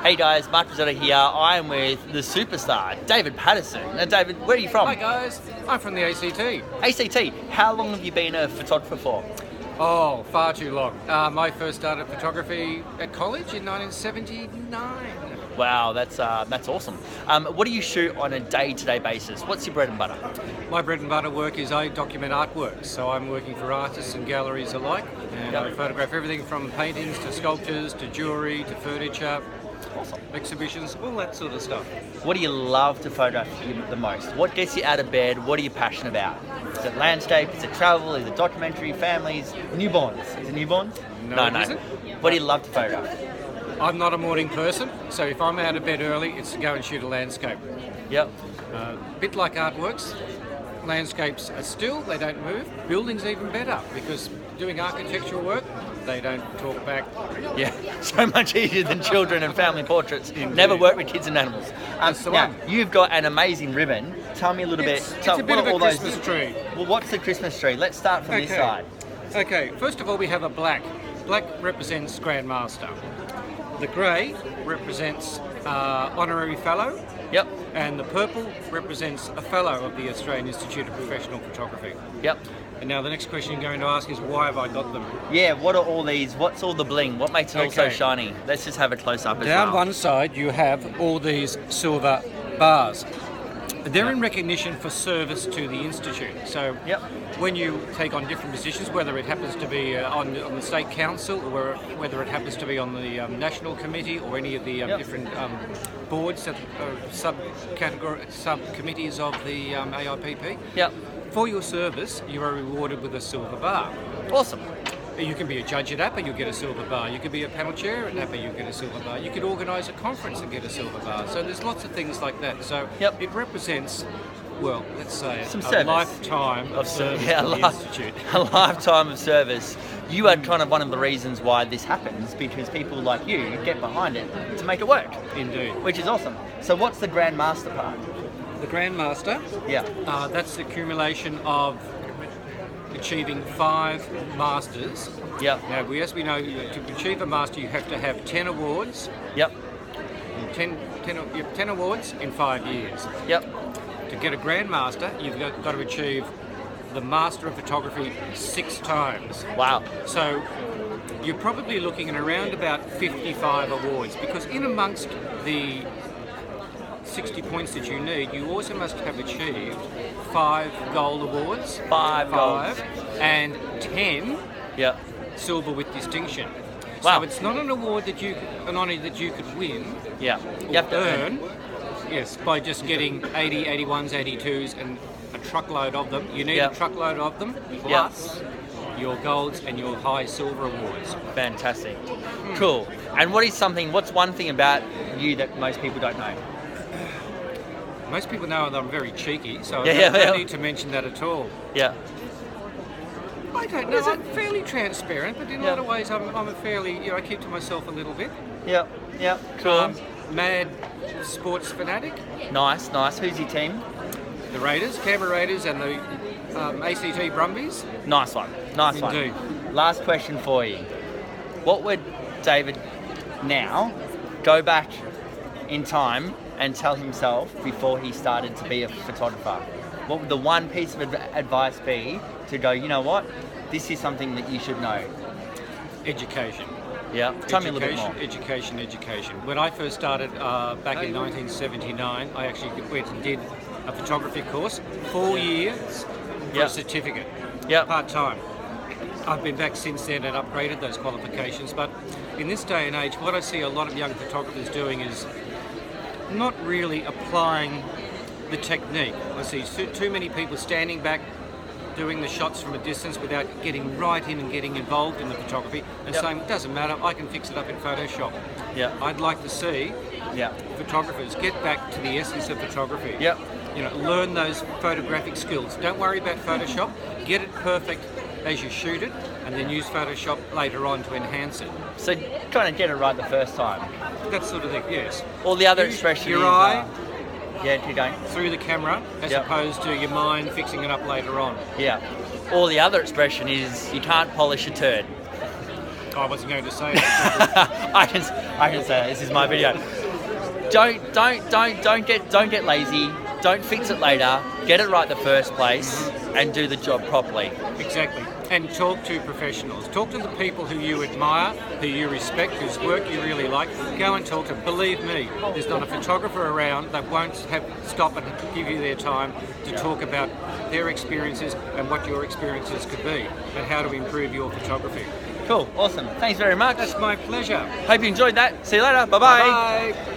Hey guys, Mark Rosetta here. I am with the superstar, David Patterson. Now David, where are you from? Hi guys, I'm from the ACT. ACT. How long have you been a photographer for? Oh, far too long. I first started photography at college in 1979. Wow, that's awesome. What do you shoot on a day-to-day basis? What's your bread and butter? My bread and butter work is I document artworks, so I'm working for artists and galleries alike, and I photograph everything from paintings to sculptures to jewellery to furniture, Awesome. exhibitions, all that sort of stuff. What do you love to photograph the most? What gets you out of bed? What are you passionate about? Is it landscape? Is it travel? Is it documentary? Families? Newborns? Is it newborns? No, it isn't. What do you love to photograph? I'm not a morning person, so if I'm out of bed early, it's to go and shoot a landscape. Yep. A bit like artworks, landscapes are still, they don't move. Buildings even better, because doing architectural work, they don't talk back. Yeah, so much easier than children and family portraits. Indeed. Never work with kids and animals. That's the now, one. you've got an amazing ribbon. Tell me a little bit. It's a bit of a Christmas tree. Well, what's the Christmas tree? Let's start from this side. Okay, first of all we have a black. Black represents Grandmaster. The grey represents Honorary Fellow. Yep. And the purple represents a Fellow of the Australian Institute of Professional Photography. Yep. And now the next question you're going to ask is, why have I got them? Yeah, what are all these? What's all the bling? What makes it all so Okay. shiny? Let's just have a close up as Down well. one side you have all these silver bars. They're in recognition for service to the Institute. So Yep. when you take on different positions, whether it happens to be on the State Council or whether it happens to be on the National Committee or any of the different boards, subcommittees of the AIPP, Yep. for your service you are rewarded with a silver bar. Awesome. You can be a judge at APA, you'll get a silver bar. You could be a panel chair at APA, you'll get a silver bar. You could organise a conference and get a silver bar. So there's lots of things like that. So Yep. it represents, well, let's say Some a service. lifetime of service Yeah, to the Institute. a lifetime of service. You are kind of one of the reasons why this happens, because people like you get behind it to make it work, Indeed. which is awesome. So what's the Grand Master part? The Grandmaster, Yeah. that's the accumulation of achieving 5 masters. Yep. Now, as we know, to achieve a master, you have to have 10 awards. Yep. 10 awards in 5 years. Yep. To get a Grandmaster, you've got to achieve the Master of Photography 6 times. Wow. So you're probably looking at around about 55 awards, because in amongst the 60 points that you need, you also must have achieved 5 gold awards, 5 golds. and 10 Yep. silver with distinction. Wow. So it's not an award an honour that you could win Yeah. You have to earn, yes, by just getting 80, 81s, 82s and a truckload of them. You need Yep. a truckload of them, plus your golds and your high silver awards. Fantastic. Cool. And what's one thing about you that most people don't know? Most people know that I'm very cheeky, so Yeah, I yeah, don't yeah. need to mention that at all. Yeah. I don't know. I'm fairly transparent, but in a Yeah. lot of ways, I'm a fairly, I keep to myself a little bit. Yep. Yep. Cool. Mad sports fanatic. Nice. Who's your team? The Raiders, Canberra Raiders, and the ACT Brumbies. Nice one. Indeed. Last question for you. What would David now go back in time and tell himself before he started to be a photographer? What would the one piece of advice be to go, you know what, this is something that you should know? Education. Yeah. Tell me a little bit more. Education. When I first started back in 1979, I actually went and did a photography course, 4 years for a certificate, part-time. I've been back since then and upgraded those qualifications, but in this day and age, what I see a lot of young photographers doing is not really applying the technique. I see too many people standing back, doing the shots from a distance without getting right in and getting involved in the photography and saying, it doesn't matter, I can fix it up in Photoshop. Yeah. I'd like to see photographers get back to the essence of photography. Yep. Learn those photographic skills. Don't worry about Photoshop. Get it perfect as you shoot it, and then use Photoshop later on to enhance it. So trying to get it right the first time. That sort of thing, yes. Or the other Use expression your is... eye keep going. through the camera, as opposed to your mind fixing it up later on. Yeah. Or the other expression is, you can't polish a turd. I wasn't going to say it. I can say that. This is my video. Don't get lazy. Don't fix it later. Get it right the first place and do the job properly. Exactly. And talk to professionals. Talk to the people who you admire, who you respect, whose work you really like. Go and talk to them. Believe me, there's not a photographer around that won't stop and give you their time to talk about their experiences and what your experiences could be and how to improve your photography. Cool. Awesome. Thanks very much. That's my pleasure. Hope you enjoyed that. See you later. Bye-bye. Bye.